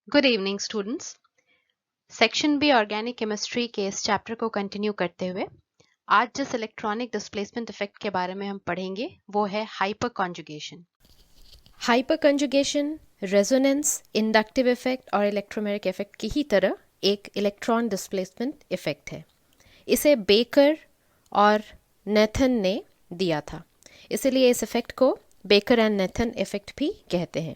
Good evening students. Section B organic chemistry के इस chapter को कंटिन्यू करते हुए आज जिस इलेक्ट्रॉनिक डिस्प्लेसमेंट इफेक्ट के बारे में हम पढ़ेंगे वो है hyper conjugation. Hyper conjugation resonance, inductive effect और इलेक्ट्रोमैग्नेटिक इफेक्ट की ही तरह एक इलेक्ट्रॉन डिस्प्लेसमेंट इफेक्ट है। इसे बेकर और नेथन ने दिया था, इसलिए इस इफेक्ट को बेकर एंड नेथन इफेक्ट भी कहते हैं।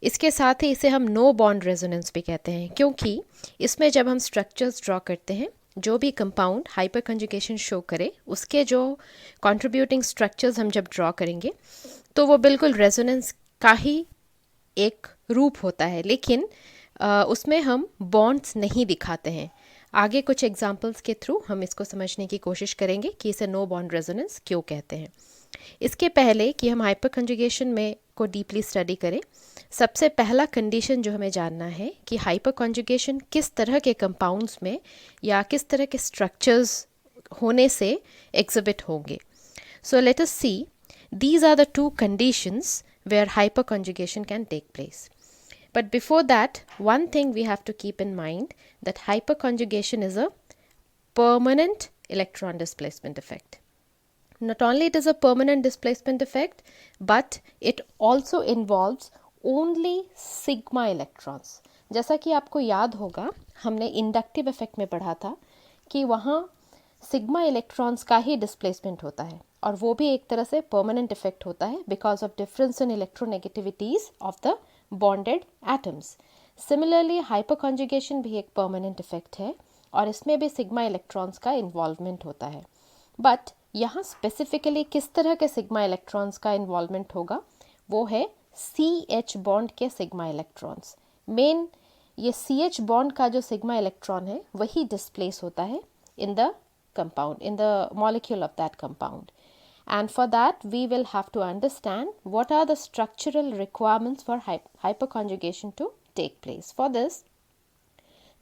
इसके साथ ही इसे हम नो बॉन्ड रेजोनेंस भी कहते हैं, क्योंकि इसमें जब हम स्ट्रक्चर्स ड्रॉ करते हैं, जो भी कंपाउंड हाइपर कंजुगेशन शो करे उसके जो कंट्रीब्यूटिंग स्ट्रक्चर्स हम जब ड्रॉ करेंगे तो वो बिल्कुल रेजोनेंस का ही एक रूप होता है, लेकिन उसमें हम बॉन्ड्स नहीं दिखाते हैं। आगे कुछ एग्जाम्पल्स के थ्रू हम इसको समझने की कोशिश करेंगे कि इसे नो बॉन्ड रेजोनेंस क्यों कहते हैं। इसके पहले कि हम हाइपर कंजुगेशन में को डीपली स्टडी करें, सबसे पहला कंडीशन जो हमें जानना है कि हाइपर कंजुगेशन किस तरह के कंपाउंड्स में या किस तरह के स्ट्रक्चर्स होने से एग्जिबिट होंगे। So let us see, these are the two conditions where hyperconjugation can take place. But before that, one thing we have to keep in mind, that hyperconjugation is a permanent electron displacement effect. Not only it is a permanent displacement effect, but it also involves only sigma electrons. जैसा कि आपको याद होगा, हमने inductive effect में पढ़ा था कि वहाँ सिग्मा इलेक्ट्रॉन्स का ही डिस्प्लेसमेंट होता है, और वो भी एक तरह से परमानेंट इफेक्ट होता है because of difference in electronegativities of the bonded atoms. Similarly hyper conjugation भी एक परमानेंट इफेक्ट है और इसमें भी सिग्मा इलेक्ट्रॉन्स का इन्वॉल्वमेंट होता है। बट यहाँ स्पेसिफिकली किस तरह के सिग्मा इलेक्ट्रॉन्स का इन्वॉल्वमेंट होगा, वो है सी एच बॉन्ड के सिग्मा इलेक्ट्रॉन्स। मेन ये सी एच बॉन्ड का जो सिग्मा इलेक्ट्रॉन है वही डिस्प्लेस होता है in the compound, in the molecule of that compound. And for that, we will have to understand what are the structural requirements for hyperconjugation to take place. For this,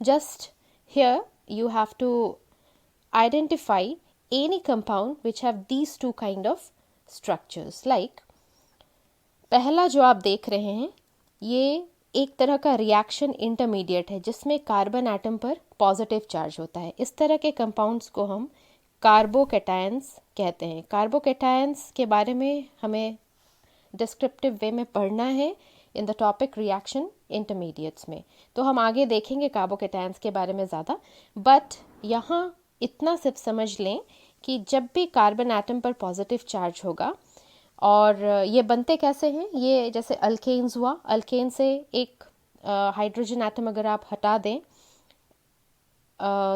just here you have to identify any compound which have these two kind of structures. Like पहला जो आप देख रहे हैं, ये एक तरह का रिएक्शन इंटरमीडिएट है जिसमें कार्बन एटम पर पॉजिटिव चार्ज होता है। इस तरह के कंपाउंड्स को हम कार्बोकैटायंस कहते हैं। कार्बोकैटायंस के बारे में हमें डिस्क्रिप्टिव वे में पढ़ना है in the topic reaction intermediates में, तो हम आगे देखेंगे कार्बोकैटायंस के बारे में ज़्यादा। बट यहाँ इतना सिर्फ समझ लें कि जब भी कार्बन एटम पर पॉजिटिव चार्ज होगा, और ये बनते कैसे हैं, ये जैसे अल्केन्स हुआ, अल्केन से एक हाइड्रोजन एटम अगर आप हटा दें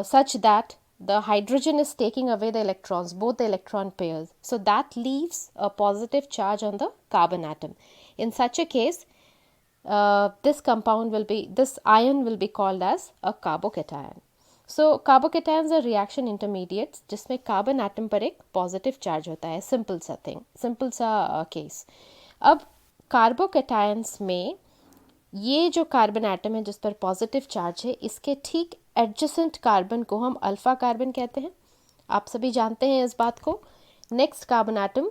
such that the hydrogen is taking away the electrons, both the electron pairs, so that leaves a positive charge on the carbon atom. In such a case, this ion will be called as a carbocation. So carbocations are reaction intermediates जिसमें carbon atom पर एक positive charge होता है। Simple सा case. अब carbocations में ये जो कार्बन एटम है जिस पर पॉजिटिव चार्ज है, इसके ठीक एडजेसेंट कार्बन को हम अल्फा कार्बन कहते हैं। आप सभी जानते हैं इस बात को। नेक्स्ट कार्बन एटम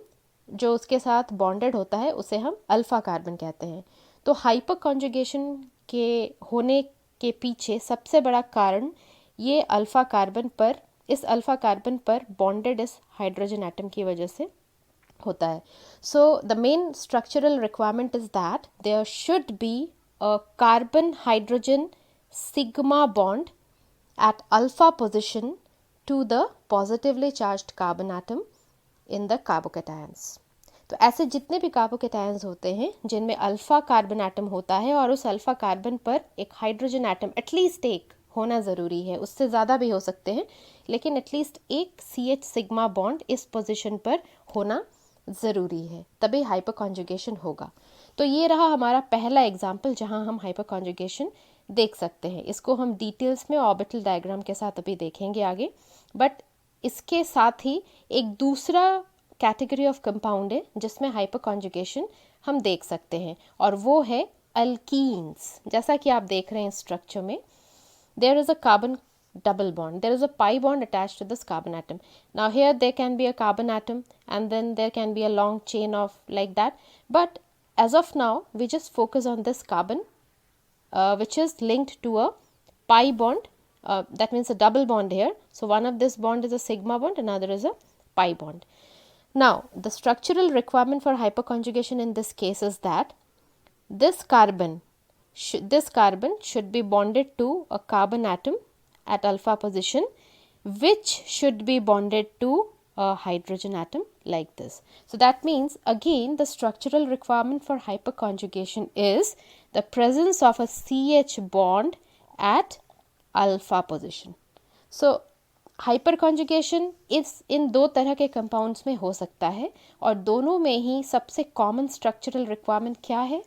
जो उसके साथ बॉन्डेड होता है उसे हम अल्फा कार्बन कहते हैं। तो हाइपर कॉन्जुगेशन के होने के पीछे सबसे बड़ा कारण ये इस अल्फा कार्बन पर बॉन्डेड इस हाइड्रोजन एटम की वजह से होता है। So the main structural requirement is that there should be a carbon hydrogen sigma bond at alpha position to the positively charged carbon atom in the carbocations. तो ऐसे जितने भी कार्बोकैटायंस होते हैं जिनमें अल्फा कार्बन एटम होता है और उस अल्फा कार्बन पर एक हाइड्रोजन एटम एटलीस्ट एक होना ज़रूरी है, उससे ज़्यादा भी हो सकते हैं, लेकिन एटलीस्ट एक सी एच सिग्मा बॉन्ड इस पोजीशन पर होना ज़रूरी है, तभी हाइपर कॉन्जुगेशन होगा। तो ये रहा हमारा पहला एग्जाम्पल जहां हम हाइपर कॉन्जुगेशन देख सकते हैं। इसको हम डिटेल्स में ऑर्बिटल डायग्राम के साथ अभी देखेंगे आगे। बट इसके साथ ही एक दूसरा कैटेगरी ऑफ कंपाउंड है जिसमें हाइपर कॉन्जुगेशन हम देख सकते हैं, और वो है अल्कीन्स। जैसा कि आप देख रहे हैं स्ट्रक्चर में, there is a carbon double bond, there is a pi bond attached to this carbon atom. Now here there can be a carbon atom and then there can be a long chain of like that, but as of now we just focus on this carbon which is linked to a pi bond. That means a double bond here. So one of this bond is a sigma bond, another is a pi bond. Now the structural requirement for hyperconjugation in this case is that this carbon should be bonded to a carbon atom at alpha position, which should be bonded to a hydrogen atom like this. So that means again the structural requirement for hyperconjugation is the presence of a CH bond at alpha position. So हाइपरकॉन्जुगेशन इन दो तरह के compounds में हो सकता है और दोनों में ही सबसे कॉमन स्ट्रक्चरल रिक्वायरमेंट क्या है,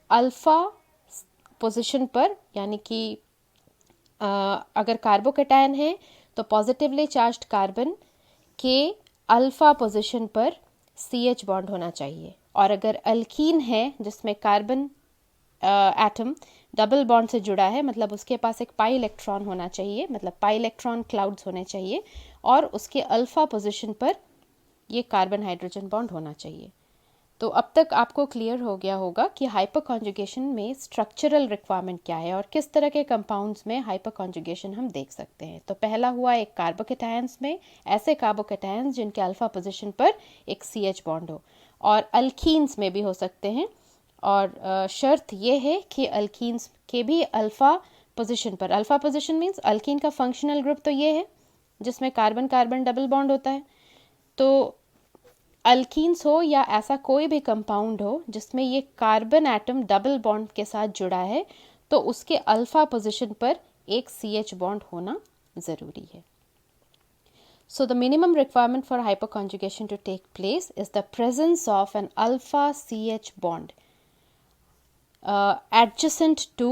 अल्फा पोजीशन पर, यानी कि अगर कार्बोकैटायन है तो पॉजिटिवली चार्ज्ड कार्बन के अल्फा पोजीशन पर CH बॉन्ड होना चाहिए, और अगर अल्कीन है जिसमें कार्बन एटम डबल बॉन्ड से जुड़ा है, मतलब उसके पास एक पाई इलेक्ट्रॉन होना चाहिए, मतलब पाई इलेक्ट्रॉन क्लाउड्स होने चाहिए, और उसके अल्फा पोजीशन पर ये कार्बन हाइड्रोजन बॉन्ड होना चाहिए। तो अब तक आपको क्लियर हो गया होगा कि हाइपरकॉन्जुगेशन में स्ट्रक्चरल रिक्वायरमेंट क्या है और किस तरह के कंपाउंड्स में हाइपरकॉन्जुगेशन हम देख सकते हैं। तो पहला हुआ एक कार्बोकैटायंस में, ऐसे कार्बोकैटायंस जिनके अल्फा पोजीशन पर एक CH बॉन्ड हो, और अल्कीन्स में भी हो सकते हैं, और शर्त ये है कि अल्कीन्स के भी अल्फा पोजीशन पर, अल्फा पोजीशन मीन्स अल्कीन का फंक्शनल ग्रुप तो ये है जिसमें कार्बन कार्बन डबल बॉन्ड होता है। तो अल्कीन्स हो या ऐसा कोई भी कंपाउंड हो जिसमें ये कार्बन एटम डबल बॉन्ड के साथ जुड़ा है, तो उसके अल्फा पोजीशन पर एक CH बॉन्ड होना ज़रूरी है। So the minimum requirement for hyperconjugation to take place is the presence of an alpha CH bond adjacent to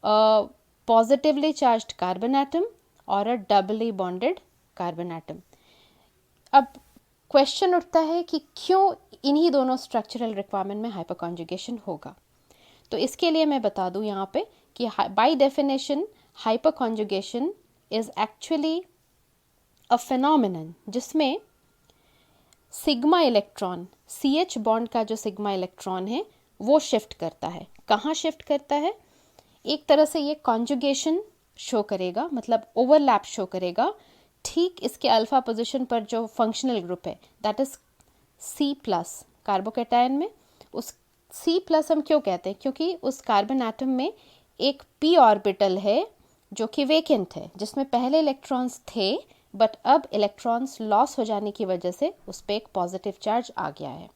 a positively charged carbon atom or a doubly bonded carbon atom. अब question उठता है कि क्यों इन्हीं दोनों structural requirement में हाइपरकॉन्जुगेशन होगा। तो इसके लिए मैं बता दूं यहाँ पे कि by definition hyperconjugation is actually a phenomenon जिसमें सिग्मा इलेक्ट्रॉन, CH बॉन्ड का जो सिग्मा इलेक्ट्रॉन है वो शिफ्ट करता है। कहाँ शिफ्ट करता है? एक तरह से ये कॉन्जुगेशन शो करेगा, मतलब ओवरलैप शो करेगा ठीक इसके अल्फा पोजीशन पर जो फंक्शनल ग्रुप है, दैट इज C+ कार्बोकैटायन में। उस C+ हम क्यों कहते हैं? क्योंकि उस कार्बन एटम में एक p ऑर्बिटल है जो कि वेकेंट है, जिसमें पहले इलेक्ट्रॉन्स थे बट अब इलेक्ट्रॉन्स लॉस हो जाने की वजह से उस पर एक पॉजिटिव चार्ज आ गया है।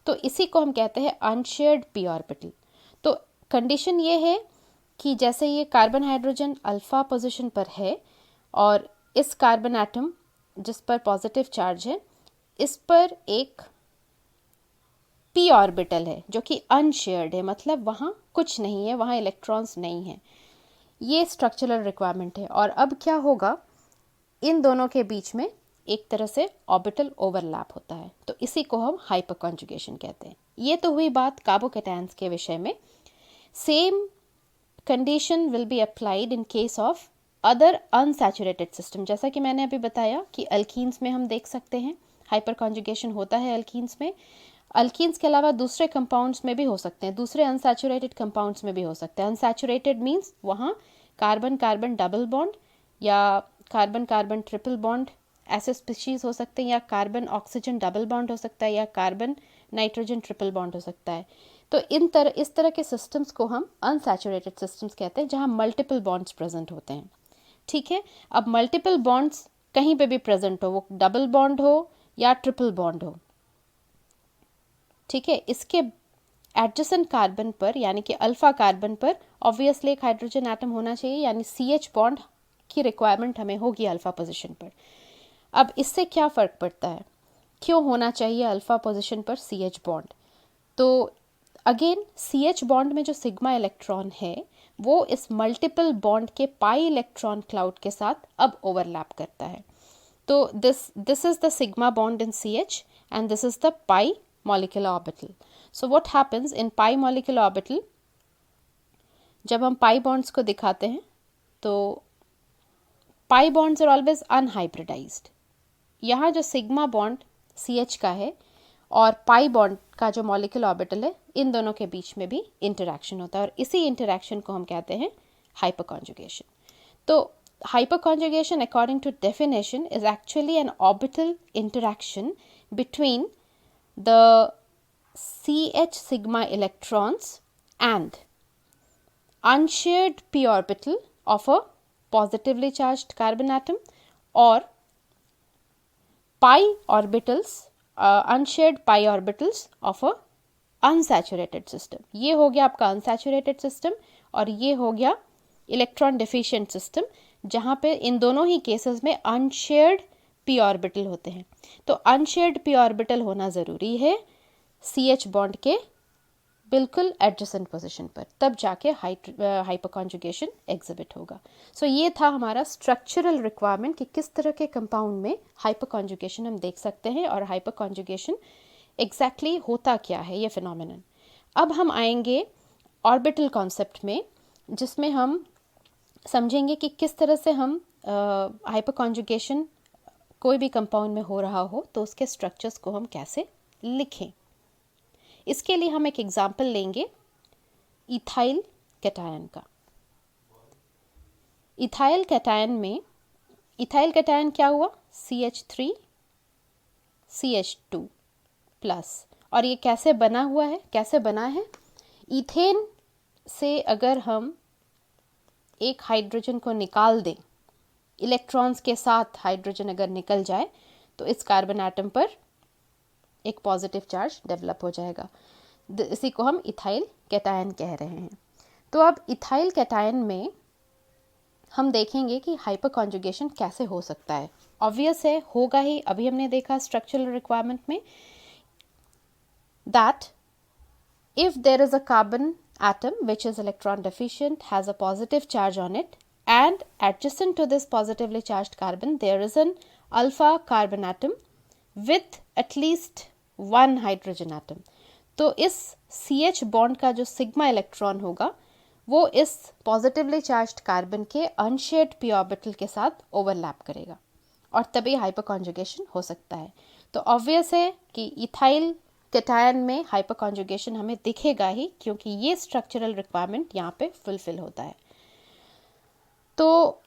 तो इसी को हम कहते हैं अनशेयर्ड p ऑर्बिटल। तो कंडीशन ये है कि जैसे ये कार्बन हाइड्रोजन अल्फा पोजीशन पर है और इस कार्बन एटम जिस पर पॉजिटिव चार्ज है, इस पर एक p ऑर्बिटल है जो कि अनशेयर्ड है, मतलब वहाँ कुछ नहीं है, वहाँ इलेक्ट्रॉन्स नहीं है। ये स्ट्रक्चरल रिक्वायरमेंट है। और अब क्या होगा, इन दोनों के बीच में एक तरह से ऑर्बिटल ओवरलैप होता है, तो इसी को हम हाइपरकॉन्जुगेशन कहते हैं। ये तो हुई बात कार्बोकैटायंस के विषय में। Same condition will be applied in case of other unsaturated system. जैसा कि मैंने अभी बताया कि अल्कीन्स में हम देख सकते हैं हाइपरकॉन्जुगेशन होता है अल्कीन्स में। अल्कीन्स के अलावा दूसरे कंपाउंड्स में भी हो सकते हैं, दूसरे अनसैचुरेटेड कंपाउंड्स में भी हो सकते हैं। अनसैचुरेटेड मीन्स वहाँ कार्बन कार्बन डबल बॉन्ड या कार्बन कार्बन ट्रिपल बॉन्ड ऐसे स्पीशीज हो सकते हैं, या कार्बन ऑक्सीजन डबल बॉन्ड हो सकता है, या कार्बन नाइट्रोजन ट्रिपल बॉन्ड हो सकता है। तो इस तरह के सिस्टम्स को हम अनसैचुरेटेड सिस्टम्स कहते हैं, जहाँ मल्टीपल बॉन्ड्स प्रेजेंट होते हैं। ठीक है, अब मल्टीपल बॉन्ड्स कहीं पे भी प्रेजेंट हो, वो डबल बॉन्ड हो या ट्रिपल बॉन्ड हो, ठीक है, इसके एडजेसेंट कार्बन पर यानी कि अल्फा कार्बन पर ऑब्वियसली एक हाइड्रोजन एटम होना चाहिए, यानी CH बॉन्ड की रिक्वायरमेंट हमें होगी अल्फा पोजीशन पर। अब इससे क्या फ़र्क पड़ता है, क्यों होना चाहिए अल्फा पोजीशन पर CH बॉन्ड? तो अगेन CH बॉन्ड में जो सिग्मा इलेक्ट्रॉन है वो इस मल्टीपल बॉन्ड के पाई इलेक्ट्रॉन क्लाउड के साथ अब ओवरलैप करता है। तो this is the sigma bond in CH and this is the pi molecular orbital. So what happens in pi molecular orbital, जब हम pi bonds को दिखाते हैं तो pi bonds are always unhybridized। यहाँ जो sigma bond CH का है और pi bond का जो molecular orbital है, इन दोनों के बीच में भी इंटरेक्शन होता है और इसी इंटरेक्शन को हम कहते हैं हाइपरकॉन्जुगेशन। तो hyperconjugation according to definition is actually an orbital interaction between the CH sigma electrons and unshared p orbital of a positively charged carbon atom or pi orbitals unshared pi orbitals of a unsaturated system। ये हो गया आपका unsaturated system और ये हो गया electron deficient system, जहाँ पे इन दोनों ही केसेस में अनशेयर्ड पी ऑर्बिटल होते हैं। तो अनशेयर्ड पी ऑर्बिटल होना ज़रूरी है CH बॉन्ड के बिल्कुल एडजेसेंट पोजीशन पर, तब जाके हाइपरकॉन्जुगेशन एग्जिबिट होगा। सो ये था हमारा स्ट्रक्चरल रिक्वायरमेंट कि किस तरह के कंपाउंड में हाइपरकॉन्जुगेशन हम देख सकते हैं और हाइपरकॉन्जुगेशन एग्जैक्टली होता क्या है ये फिनोमिनन। अब हम आएंगे ऑर्बिटल कॉन्सेप्ट में, जिसमें हम समझेंगे कि किस तरह से हम हाइपरकॉन्जुगेशन कोई भी कंपाउंड में हो रहा हो तो उसके स्ट्रक्चर्स को हम कैसे लिखें। इसके लिए हम एक एग्जाम्पल लेंगे इथाइल कैटायन का। इथाइल कैटायन में इथाइल कैटायन क्या हुआ, CH3 CH2 प्लस, और ये कैसे बना हुआ है, कैसे बना है, इथेन से अगर हम एक हाइड्रोजन को निकाल दें, इलेक्ट्रॉन्स के साथ हाइड्रोजन अगर निकल जाए तो इस कार्बन एटम पर एक पॉजिटिव चार्ज डेवलप हो जाएगा। इसी को हम इथाइल कैटायन कह रहे हैं। तो अब इथाइल कैटायन में हम देखेंगे कि हाइपरकॉन्जुगेशन कैसे हो सकता है। ऑब्वियस है, होगा ही, अभी हमने देखा स्ट्रक्चरल रिक्वायरमेंट में that if there is a carbon atom which is electron deficient, has a positive charge on it, and adjacent to this positively charged carbon there is an alpha carbon atom with at least one hydrogen atom, तो इस CH bond का जो sigma electron होगा वो इस positively charged carbon के unshared p orbital के साथ ओवरलैप करेगा और तभी हाइपरकॉन्जुगेशन हो सकता है। तो ऑब्वियस है कि इथाइल कैटायन में हाइपरकॉन्जुगेशन हमें दिखेगा ही, क्योंकि ये स्ट्रक्चरल रिक्वायरमेंट यहाँ पे फुलफिल होता है। तो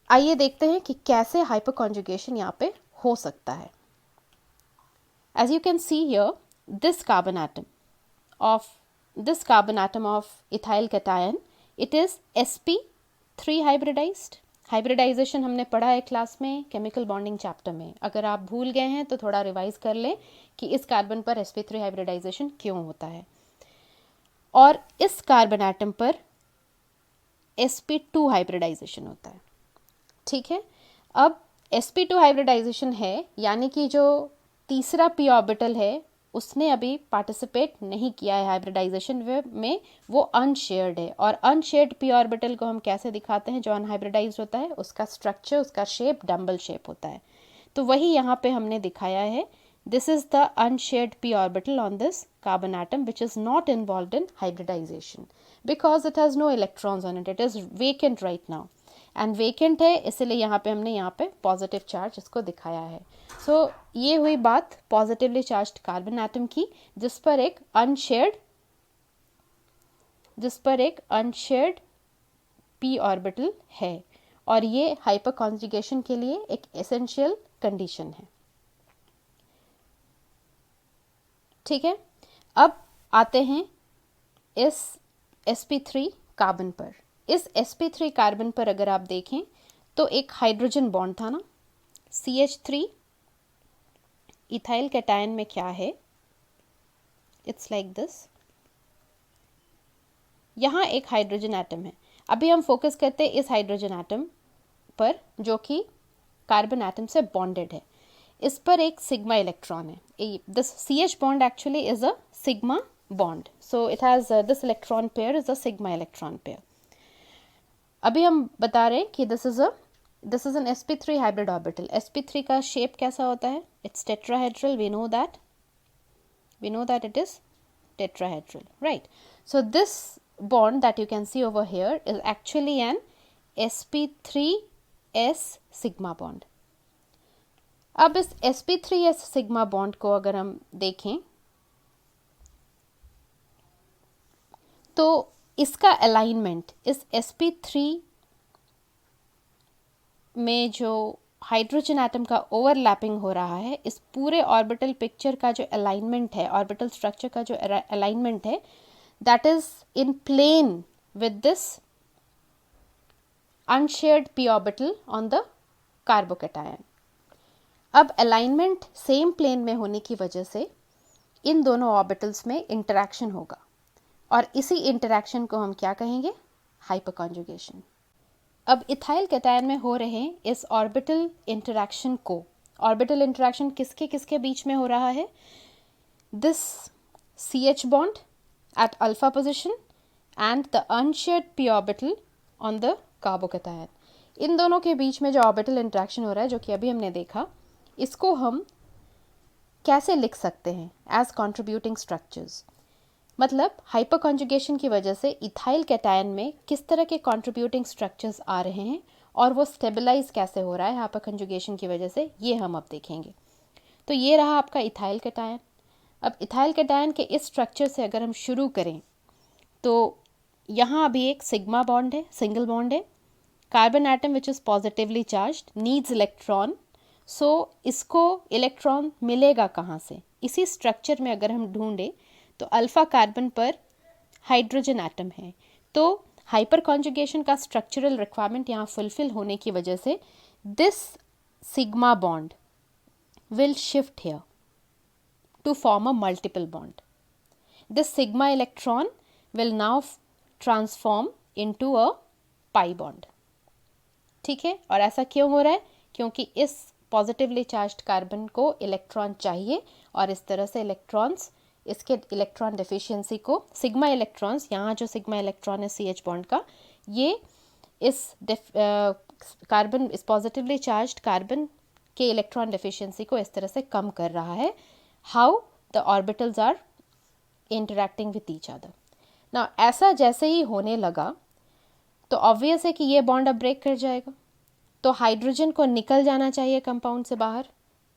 आइए देखते हैं कि कैसे हाइपरकॉन्जुगेशन यहाँ पे हो सकता है। As you can see here, this carbon atom of ethyl cation, it is sp3 hybridized। Hybridization हमने पढ़ा है क्लास में केमिकल बॉन्डिंग चैप्टर में। अगर आप भूल गए हैं तो थोड़ा रिवाइज कर लें कि इस कार्बन पर sp3 हाइब्रिडाइजेशन क्यों होता है, और इस कार्बन एटम पर sp2 हाइब्रिडाइजेशन होता है। ठीक है, अब sp2 हाइब्रिडाइजेशन है, यानी कि जो तीसरा p ऑर्बिटल है उसने अभी पार्टिसिपेट नहीं किया है हाइब्रिडाइजेशन में, वो अनशेयर्ड है। और अनशेयर्ड p ऑर्बिटल को हम कैसे दिखाते हैं, जो अनहाइब्रिडाइज्ड होता है उसका स्ट्रक्चर, उसका शेप डम्बल शेप होता है। तो वही यहाँ पे हमने दिखाया है, this is the unshared p orbital on this carbon atom which is not involved in hybridization because it has no electrons on it, it is vacant right now, and vacant है इसलिए यहाँ पे हमने यहाँ पे पॉजिटिव चार्ज इसको दिखाया है। सो ये हुई बात पॉजिटिवली चार्ज्ड कार्बन एटम की, जिस पर एक अनशेयर्ड p ऑर्बिटल है, और ये हाइपरकॉन्जुगेशन के लिए एक एसेंशियल कंडीशन है। ठीक है, अब आते हैं इस sp3 कार्बन पर। इस sp3 कार्बन पर अगर आप देखें तो एक हाइड्रोजन बॉन्ड था ना, CH3 इथाइल कैटायन में क्या है, इट्स लाइक दिस। यहाँ एक हाइड्रोजन एटम है। अभी हम फोकस करते हैं इस हाइड्रोजन एटम पर जो कि कार्बन एटम से बॉन्डेड है। इस पर एक सिग्मा इलेक्ट्रॉन है। This CH bond actually is a sigma bond, so it has this electron pair is a sigma electron pair. अभी हम बता रहे हैं कि this is an sp3 hybrid orbital. sp3 का शेप कैसा होता है, it's tetrahedral, we know that it is tetrahedral, right. So this bond that you can see over here is actually an sp3s sigma bond। अब इस sp3s sigma bond को अगर हम देखें तो इसका अलाइनमेंट इस sp3 में जो हाइड्रोजन एटम का ओवरलैपिंग हो रहा है, इस पूरे ऑर्बिटल पिक्चर का जो अलाइनमेंट है, ऑर्बिटल स्ट्रक्चर का जो अलाइनमेंट है, that is in plane with this unshared p orbital on the carbocation. अब अलाइनमेंट सेम प्लेन में होने की वजह से इन दोनों ऑर्बिटल्स में इंटरैक्शन होगा और इसी इंटरैक्शन को हम क्या कहेंगे? हाइपरकॉन्जुगेशन। अब इथाइल कैटायन में हो रहे इस ऑर्बिटल इंटरैक्शन को, ऑर्बिटल इंटरैक्शन किसके किसके बीच में हो रहा है? This CH bond at alpha position and the unshared p orbital on the carbocation. इन दोनों के बीच में जो ऑर्बिटल इंटरैक्शन हो रहा है, जो कि अभी हमने देखा, इसको हम कैसे लिख सकते हैं? As contributing structures. मतलब हाइपरकॉन्जुगेशन की वजह से इथाइल कैटायन में किस तरह के कॉन्ट्रीब्यूटिंग स्ट्रक्चर्स आ रहे हैं और वो स्टेबलाइज कैसे हो रहा है हाइपरकॉन्जुगेशन की वजह से, ये हम अब देखेंगे। तो ये रहा आपका इथाइल कैटायन। अब इथाइल कैटायन के इस स्ट्रक्चर से अगर हम शुरू करें तो यहाँ अभी एक सिग्मा बॉन्ड है, सिंगल बॉन्ड है। Carbon atom which is positively charged needs electron, so इसको इलेक्ट्रॉन मिलेगा कहाँ से? इसी स्ट्रक्चर में अगर हम ढूंढें तो अल्फा कार्बन पर हाइड्रोजन एटम है, तो हाइपर कॉन्जुगेशन का स्ट्रक्चरल रिक्वायरमेंट यहाँ फुलफिल होने की वजह से this sigma bond will shift here to form a multiple bond. This sigma electron will now transform into a pi bond. ठीक है, और ऐसा क्यों हो रहा है? क्योंकि इस पॉजिटिवली चार्ज्ड कार्बन को इलेक्ट्रॉन चाहिए और इस तरह से इलेक्ट्रॉन्स इसके इलेक्ट्रॉन डेफिशिएंसी को, सिग्मा इलेक्ट्रॉन्स, यहाँ जो सिग्मा इलेक्ट्रॉन है CH बॉन्ड का, ये इस कार्बन, इस पॉजिटिवली चार्ज्ड कार्बन के इलेक्ट्रॉन डेफिशिएंसी को इस तरह से कम कर रहा है. How? The orbitals are interacting with each other. ना ऐसा जैसे ही होने लगा तो ऑब्वियस है कि ये बॉन्ड अब ब्रेक कर जाएगा, तो हाइड्रोजन को निकल जाना चाहिए कंपाउंड से बाहर.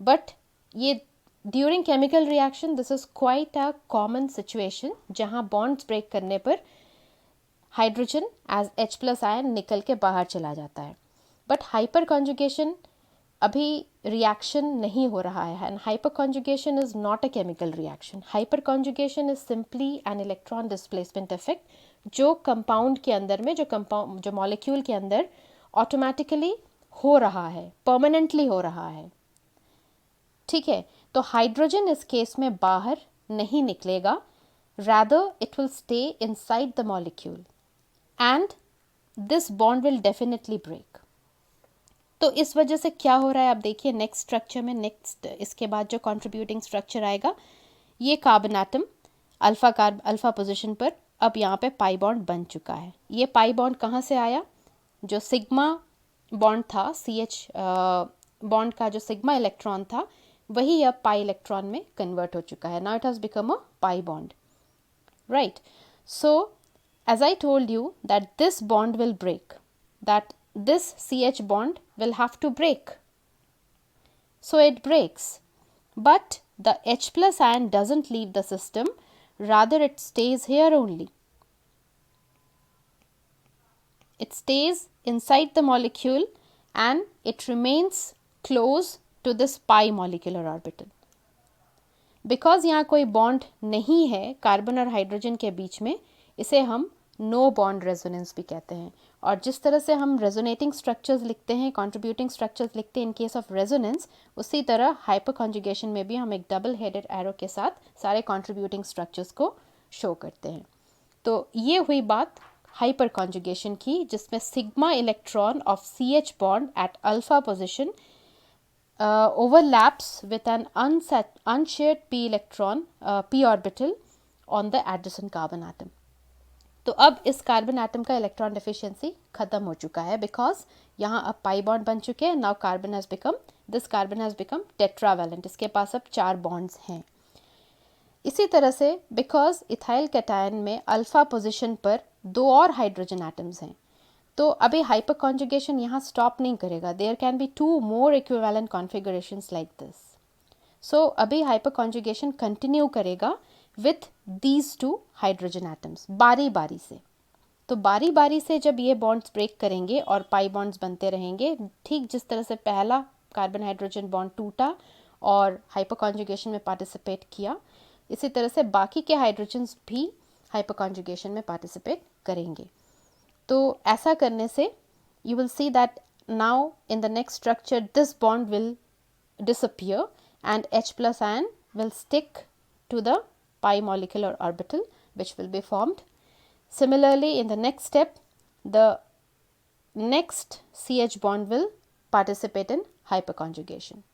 बट ये during chemical reaction this is quite a common situation जहाँ बॉन्ड्स ब्रेक करने पर हाइड्रोजन एज H+ आयन निकल के बाहर चला जाता है. बट हाइपर कॉन्जुगेशन अभी रिएक्शन नहीं हो रहा है, and hyper conjugation is not a chemical reaction. Hyper conjugation is simply an electron displacement effect जो कंपाउंड के अंदर में, जो मॉलिक्यूल के अंदर ऑटोमेटिकली हो रहा है, परमानेंटली हो रहा है. ठीक है, तो हाइड्रोजन इस केस में बाहर नहीं निकलेगा, rather it will stay inside the molecule and this bond will definitely break. तो इस वजह से क्या हो रहा है आप देखिए नेक्स्ट स्ट्रक्चर में, नेक्स्ट इसके बाद जो कंट्रीब्यूटिंग स्ट्रक्चर आएगा, ये कार्बन एटम अल्फा पोजीशन पर अब यहाँ पे पाई बॉन्ड बन चुका है. ये पाई बॉन्ड कहाँ से आया? जो सिग्मा बॉन्ड था, CH बॉन्ड का जो सिग्मा इलेक्ट्रॉन था, वही अब पाई इलेक्ट्रॉन में कन्वर्ट हो चुका है. Now it has become a pi bond. Right. So, as I told you that this bond will break, that this CH bond will have to break. So, it breaks. But the H+ ion doesn't leave the system, rather it stays here only. It stays inside the molecule and it remains close to this pi molecular orbital. Because यहाँ कोई bond नहीं है carbon और hydrogen के बीच में, इसे हम नो बॉन्ड रेजोनेंस भी कहते हैं. और जिस तरह से हम रेजोनेटिंग स्ट्रक्चर्स लिखते हैं, कंट्रीब्यूटिंग स्ट्रक्चर्स लिखते हैं इन केस ऑफ रेजोनेंस, उसी तरह हाइपर कॉन्जुगेशन में भी हम एक डबल हेडेड एरो के साथ सारे कंट्रीब्यूटिंग स्ट्रक्चर्स को शो करते हैं. तो ये हुई बात हाइपर कॉन्जुगेशन की, जिसमें sigma electron of CH bond at alpha position overlaps with an unshared p electron p orbital on the adjacent carbon atom. तो अब इस कार्बन एटम का इलेक्ट्रॉन डेफिशिएंसी खत्म हो चुका है, बिकॉज यहाँ अब पाई बॉन्ड बन चुके हैं. Now this carbon has become tetravalent. इसके पास अब 4 बॉन्ड्स हैं. इसी तरह से बिकॉज इथाइल कैटायन में अल्फा पोजिशन पर 2 और हाइड्रोजन एटम्स हैं, तो अभी हाइपर कॉन्जुगेशन यहाँ स्टॉप नहीं करेगा. There can be 2 more equivalent configurations like this. सो अभी हाइपर कॉन्जुगेशन कंटिन्यू करेगा with these two hydrogen atoms, बारी बारी से। तो बारी बारी से जब ये बॉन्ड्स ब्रेक करेंगे और पाई बॉन्ड्स बनते रहेंगे, ठीक जिस तरह से पहला कार्बन हाइड्रोजन बॉन्ड टूटा और हाइपर कॉन्जुगेशन में पार्टिसिपेट किया, इसी तरह से बाकी के हाइड्रोजन्स भी हाइपर कॉन्जुगेशन में पार्टिसिपेट करेंगे। तो ऐसा करने से you will see that now in the next structure this bond will disappear and H plus ion will stick to the pi molecular orbital which will be formed. Similarly, in the next step, the next CH bond will participate in hyperconjugation.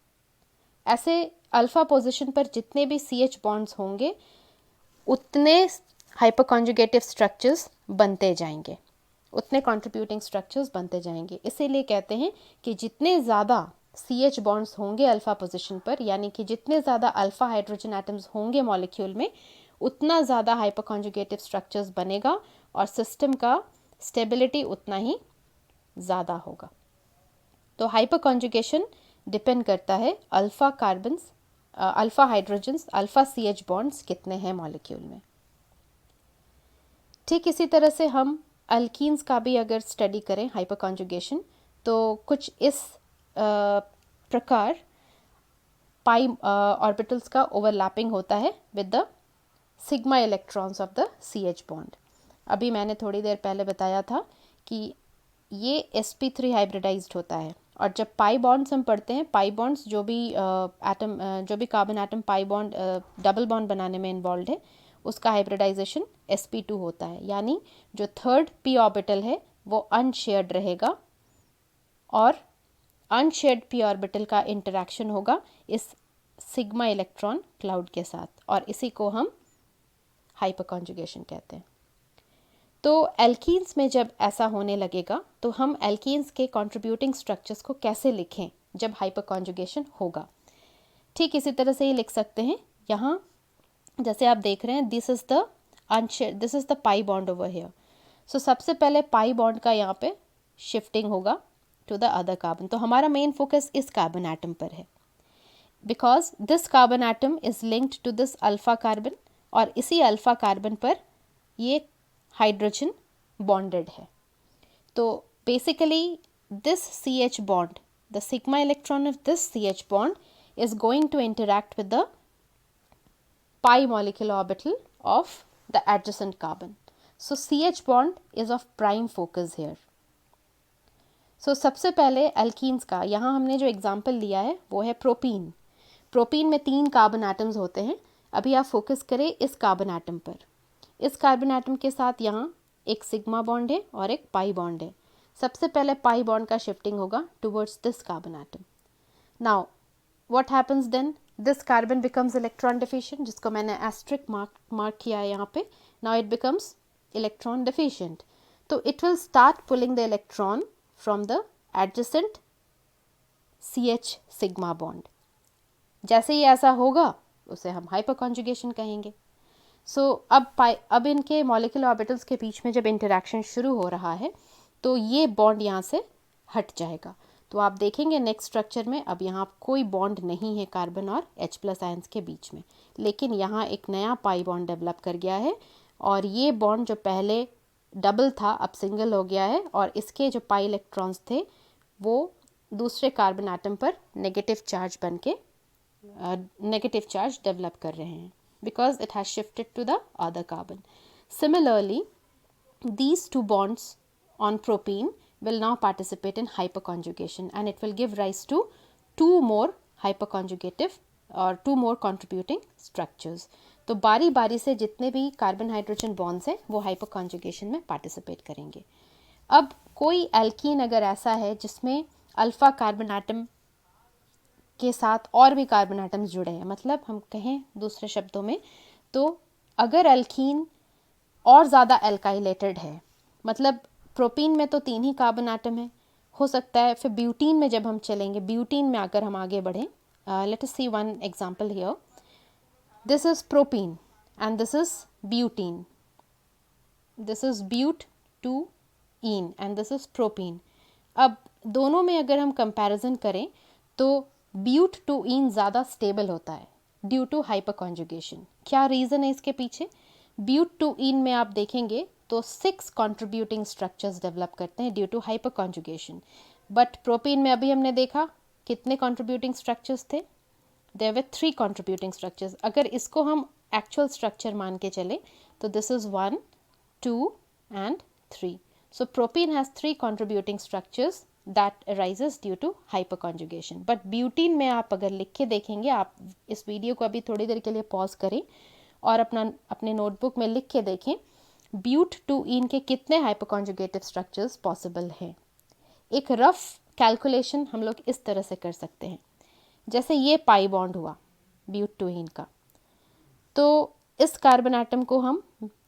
ऐसे alpha position पर जितने भी CH bonds होंगे उतने हाइपरकॉन्जुगेटिव structures बनते जाएंगे, उतने contributing structures बनते जाएंगे। इसीलिए कहते हैं कि जितने ज़्यादा CH बॉन्ड्स होंगे अल्फा पोजीशन पर, यानी कि जितने ज़्यादा अल्फा हाइड्रोजन एटम्स होंगे मॉलिक्यूल में, उतना ज़्यादा हाइपरकॉन्जुगेटिव स्ट्रक्चर्स बनेगा और सिस्टम का स्टेबिलिटी उतना ही ज़्यादा होगा। तो हाइपरकॉन्जुगेशन डिपेंड करता है alpha carbons, alpha hydrogens, alpha CH bonds कितने हैं मॉलिक्यूल में। ठीक इसी तरह से हम अल्कीन्स का भी अगर स्टडी करें हाइपर कॉन्जुगेशन, तो कुछ इस प्रकार पाई ऑर्बिटल्स का ओवरलैपिंग होता है with the sigma electrons of the CH bond. अभी मैंने थोड़ी देर पहले बताया था कि ये sp3 हाइब्रिडाइज्ड होता है, और जब पाई बॉन्ड्स हम पढ़ते हैं, पाई बॉन्ड्स जो भी एटम जो भी carbon atom pi bond double bond बनाने में इन्वॉल्व है, उसका हाइब्रिडाइजेशन sp2 होता है, यानी जो थर्ड p ऑर्बिटल है वो अनशेयर्ड रहेगा और अनशेयर्ड p ऑर्बिटल का इंटरेक्शन होगा इस सिग्मा इलेक्ट्रॉन क्लाउड के साथ, और इसी को हम हाइपर कॉन्जुगेशन कहते हैं। तो एल्कीन्स में जब ऐसा होने लगेगा तो हम एल्कीन्स के कंट्रीब्यूटिंग स्ट्रक्चर्स को कैसे लिखें जब हाइपर कॉन्जुगेशन होगा। ठीक इसी तरह से ही लिख सकते हैं। यहाँ जैसे आप देख रहे हैं, this is the pi bond over here. So सबसे पहले पाई बॉन्ड का यहाँ पे शिफ्टिंग होगा टू द अदर कार्बन। तो हमारा मेन फोकस इस कार्बन एटम पर है, because this carbon atom is linked to this alpha carbon, और इसी अल्फा कार्बन पर ये हाइड्रोजन बॉन्डेड है। तो basically this CH bond, the sigma electron of this CH bond is going to interact with the pi molecular orbital of the adjacent carbon. So CH bond is of prime focus here. So सबसे पहले alkenes का यहाँ हमने जो example लिया है वो है प्रोपीन। प्रोपीन में 3 कार्बन एटम्स होते हैं। अभी आप फोकस करें इस कार्बन एटम पर। इस कार्बन एटम के साथ यहाँ एक सिग्मा बॉन्ड है और एक पाई बॉन्ड है। सबसे पहले पाई बॉन्ड का शिफ्टिंग होगा towards this carbon atom. Now what happens then? This carbon becomes electron deficient, जिसको मैंने asterisk mark किया है यहाँ पे. Now it becomes electron deficient. तो it will start pulling the electron from the adjacent CH sigma bond. जैसे ही ऐसा होगा उसे हम hyperconjugation कहेंगे. So अब इनके molecular orbitals के बीच में जब interaction शुरू हो रहा है तो ये bond यहाँ से हट जाएगा. तो आप देखेंगे नेक्स्ट स्ट्रक्चर में अब यहाँ कोई बॉन्ड नहीं है कार्बन और H प्लस आयंस के बीच में, लेकिन यहाँ एक नया पाई बॉन्ड डेवलप कर गया है, और ये बॉन्ड जो पहले डबल था अब सिंगल हो गया है, और इसके जो पाई इलेक्ट्रॉन्स थे वो दूसरे कार्बन एटम पर नेगेटिव चार्ज बन के नेगेटिव चार्ज डेवलप कर रहे हैं, because it has shifted to the other carbon. Similarly these two bonds on propene will now participate in hyperconjugation, and it will give rise to 2 more hyperconjugative or 2 more contributing structures. तो बारी बारी से जितने भी carbon hydrogen bonds हैं वो हाइपरकॉन्जुगेशन में participate करेंगे. अब कोई एल्कीन अगर ऐसा है जिसमें अल्फा कार्बन एटम के साथ और भी कार्बन एटम्स जुड़े हैं, मतलब हम कहें दूसरे शब्दों में, तो अगर एल्कीन और ज़्यादा एल्काइलेटेड है, मतलब प्रोपीन में तो 3 ही कार्बन एटम है, हो सकता है फिर ब्यूटीन में जब हम चलेंगे, ब्यूटीन में अगर हम आगे बढ़ें, let us see one example here. This is propene and this is butene. This is but two ene and this is propene. अब दोनों में अगर हम कंपैरिजन करें तो ब्यूट टू ईन ज़्यादा स्टेबल होता है, ड्यू टू हाइपर कॉन्जुगेशन। क्या रीज़न है इसके पीछे? ब्यूट-2-ईन में आप देखेंगे तो 6 कॉन्ट्रीब्यूटिंग स्ट्रक्चर्स डेवलप करते हैं due to hyperconjugation, but propene में अभी हमने देखा कितने कॉन्ट्रीब्यूटिंग स्ट्रक्चर्स थे? There were 3 contributing structures. अगर इसको हम एक्चुअल स्ट्रक्चर मान के चले तो this is 1, 2 and 3। So propene has 3 contributing structures that arises due to hyperconjugation. But butene में आप अगर लिख के देखेंगे, आप इस वीडियो को अभी थोड़ी देर के लिए पॉज करें और अपने नोटबुक में लिख के देखें ब्यूट-2-ईन के कितने हाइपर कॉन्जुगेटिव स्ट्रक्चर्स पॉसिबल हैं। एक रफ कैलकुलेशन हम लोग इस तरह से कर सकते हैं, जैसे ये पाई बॉन्ड हुआ ब्यूट-2-ईन का, तो इस कार्बन एटम को हम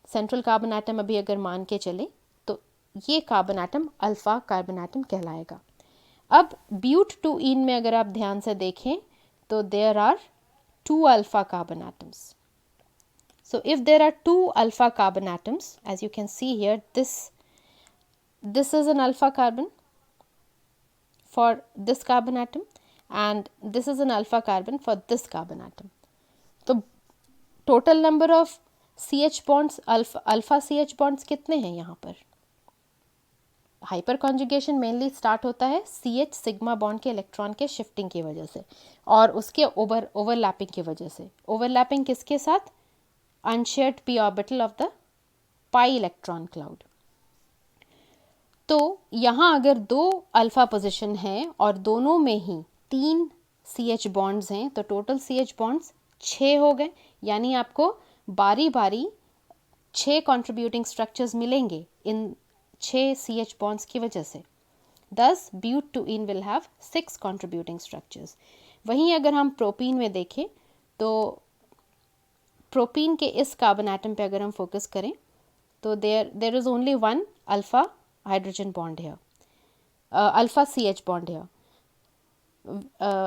सेंट्रल कार्बन एटम अभी अगर मान के चले तो ये carbon atom alpha carbon atom कहलाएगा। अब ब्यूट-2-ईन में अगर आप ध्यान से देखें तो there are 2 alpha carbon atoms. So if there are 2 alpha carbon atoms, as you can see here, this is an alpha carbon for this carbon atom and this is an alpha carbon for this carbon atom. तो total number of CH bonds, alpha CH bonds कितने हैं यहाँ पर? Hyper conjugation mainly start होता है CH sigma bond के electron के shifting की वजह से और उसके ओवरलैपिंग की वजह से। ओवरलैपिंग किसके साथ? Unshared p orbital of the pi electron cloud. तो यहाँ अगर 2 अल्फा पोजीशन है और दोनों में ही 3 CH बॉन्ड्स हैं तो टोटल CH बॉन्ड्स 6 हो गए, यानी आपको बारी बारी 6 कॉन्ट्रीब्यूटिंग स्ट्रक्चर्स मिलेंगे इन 6 CH बॉन्ड्स की वजह से। Thus but two ene will have 6 contributing structures. वहीं अगर हम प्रोपीन में देखें तो प्रोपीन के इस कार्बन एटम पे अगर हम फोकस करें तो there is only 1 alpha hydrogen bond है, अल्फा CH बॉन्ड है।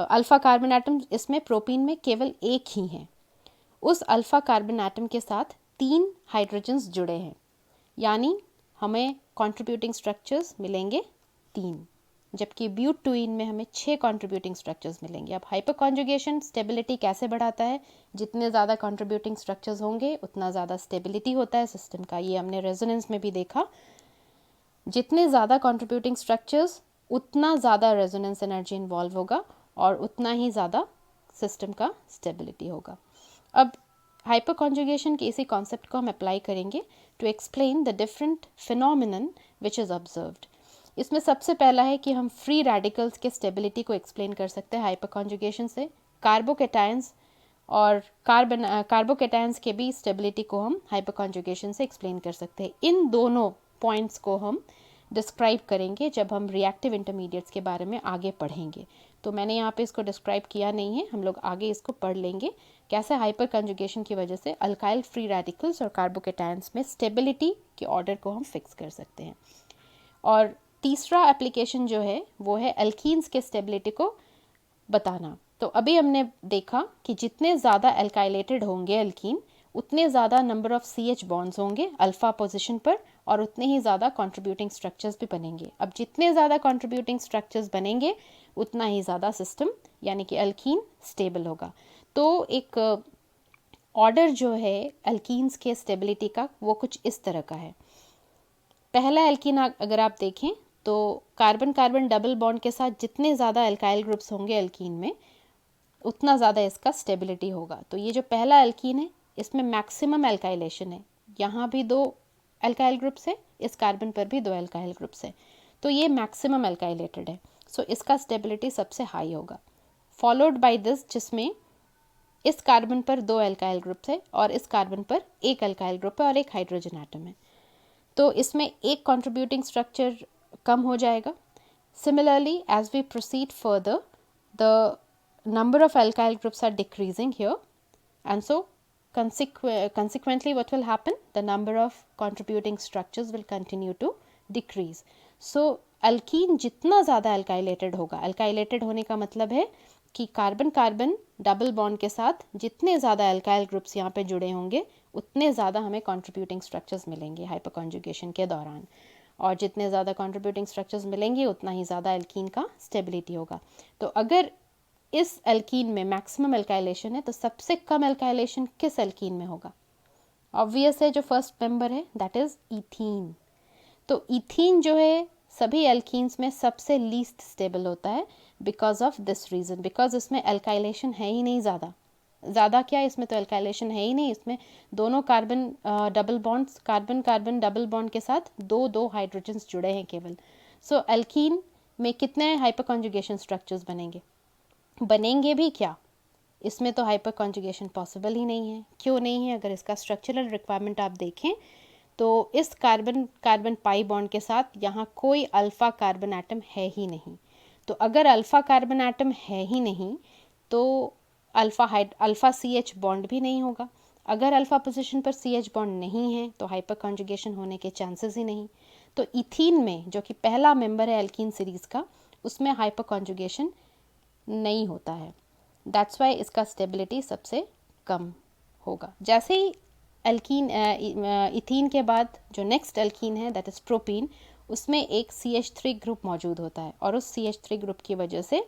अल्फा कार्बन एटम इसमें प्रोपीन में केवल एक ही है। उस अल्फा कार्बन एटम के साथ 3 हाइड्रोजन्स जुड़े हैं, यानी हमें कॉन्ट्रीब्यूटिंग स्ट्रक्चर्स मिलेंगे 3, जबकि ब्यूट-2-ईन में हमें 6 कॉन्ट्रीब्यूटिंग स्ट्रक्चर्स मिलेंगे। अब हाइपर कॉन्जुगेशन स्टेबिलिटी कैसे बढ़ाता है? जितने ज़्यादा कॉन्ट्रीब्यूटिंग स्ट्रक्चर्स होंगे उतना ज़्यादा स्टेबिलिटी होता है सिस्टम का। ये हमने रेजोनेंस में भी देखा, जितने ज़्यादा कॉन्ट्रीब्यूटिंग स्ट्रक्चर्स उतना ज़्यादा रेजोनेंस एनर्जी इन्वॉल्व होगा और उतना ही ज़्यादा सिस्टम का स्टेबिलिटी होगा। अब हाइपर कॉन्जुगेशन के इसी कॉन्सेप्ट को हम अप्लाई करेंगे to explain the different phenomenon which is observed. इसमें सबसे पहला है कि हम फ्री रेडिकल्स के स्टेबिलिटी को एक्सप्लेन कर सकते हैं हाइपर कॉन्जुगेशन से। कार्बोकैटायंस और कार्बोकैटायंस के भी स्टेबिलिटी को हम हाइपर कॉन्जुगेशन से एक्सप्लेन कर सकते हैं। इन दोनों पॉइंट्स को हम डिस्क्राइब करेंगे जब हम रिएक्टिव इंटरमीडिएट्स के बारे में आगे पढ़ेंगे। तो मैंने यहाँ पे इसको डिस्क्राइब किया नहीं है, हम लोग आगे इसको पढ़ लेंगे कैसे हाइपर कॉन्जुगेशन की वजह से अल्काइल फ्री रेडिकल्स और कार्बोकैटायंस में स्टेबिलिटी के ऑर्डर को हम फिक्स कर सकते हैं। और तीसरा एप्लीकेशन जो है वो है एल्कीन्स के स्टेबिलिटी को बताना। तो अभी हमने देखा कि जितने ज़्यादा एल्काइलेटेड होंगे एल्कीन उतने ज़्यादा नंबर ऑफ CH बॉन्ड्स होंगे अल्फा पोजीशन पर और उतने ही ज़्यादा कंट्रीब्यूटिंग स्ट्रक्चर्स भी बनेंगे। अब जितने ज़्यादा कंट्रीब्यूटिंग स्ट्रक्चर्स बनेंगे उतना ही ज़्यादा सिस्टम यानी कि एल्कीन स्टेबल होगा। तो एक ऑर्डर जो है एल्कीन्स के स्टेबिलिटी का वो कुछ इस तरह का है। पहला एल्कीन अगर आप देखें तो कार्बन कार्बन डबल बॉन्ड के साथ जितने ज़्यादा एल्काइल ग्रुप्स होंगे एल्कीन में उतना ज़्यादा इसका स्टेबिलिटी होगा। तो ये जो पहला एल्कीन है इसमें मैक्सिमम एल्काइलेशन है, यहाँ भी 2 एल्काइल ग्रुप्स है, इस कार्बन पर भी 2 एल्काइल ग्रुप्स है, तो ये मैक्सिमम एल्काइलेटेड है। सो इसका स्टेबिलिटी सबसे हाई होगा, फॉलोड बाय दिस जिसमें इस कार्बन पर 2 एल्काइल ग्रुप्स है और इस कार्बन पर 1 एल्काइल ग्रुप है और एक हाइड्रोजन एटम है, तो इसमें एक कंट्रीब्यूटिंग स्ट्रक्चर कम हो जाएगा। Similarly, as we proceed further, the number of alkyl groups are decreasing here, and so consequently what will happen? The number of contributing structures will continue to decrease. So alkene जितना ज़्यादा alkylated होगा, alkylated होने का मतलब है कि carbon carbon double bond के साथ जितने ज़्यादा अल्काइल ग्रुप्स यहाँ पे जुड़े होंगे उतने ज़्यादा हमें कंट्रीब्यूटिंग स्ट्रक्चर्स मिलेंगे हाइपर कॉन्जुगेशन के दौरान, और जितने ज़्यादा कंट्रीब्यूटिंग स्ट्रक्चर्स मिलेंगे उतना ही ज़्यादा एल्कीन का स्टेबिलिटी होगा। तो अगर इस एल्कीन में मैक्सिमम एल्काइलेशन है, तो सबसे कम एल्काइलेशन किस एल्कीन में होगा? ऑब्वियस है, जो फर्स्ट मेंबर है दैट इज इथीन। तो इथीन जो है सभी एल्कीन्स में सबसे लीस्ट स्टेबल होता है because of this reason, because इसमें एल्काइलेशन है ही नहीं ज़्यादा क्या, इसमें तो एल्काइलेशन है ही नहीं, इसमें दोनों carbon double bonds, carbon carbon double bond के साथ दो दो हाइड्रोजन्स जुड़े हैं केवल। सो एल्कीन में कितने हाइपर कॉन्जुगेशन स्ट्रक्चर्स बनेंगे भी क्या? इसमें तो हाइपर कॉन्जुगेशन पॉसिबल ही नहीं है। क्यों नहीं है? अगर इसका स्ट्रक्चरल रिक्वायरमेंट आप देखें तो इस कार्बन कार्बन पाई बॉन्ड के साथ यहाँ कोई अल्फ़ा कार्बन एटम है ही नहीं। तो अगर अल्फ़ा कार्बन एटम है ही नहीं तो अल्फ़ा CH बॉन्ड भी नहीं होगा। अगर अल्फ़ा पोजीशन पर CH बॉन्ड नहीं है तो हाइपर कॉन्जुगेशन होने के चांसेस ही नहीं। तो इथीन में, जो कि पहला मेंबर है एल्कीन सीरीज़ का, उसमें हाइपर कॉन्जुगेशन नहीं होता है। दैट्स वाई इसका स्टेबिलिटी सबसे कम होगा। जैसे ही एल्कीन इथीन के बाद जो नेक्स्ट एल्कीन है दैट इज़ प्रोपीन, उसमें एक CH3 ग्रुप मौजूद होता है और उस CH3 ग्रुप की वजह से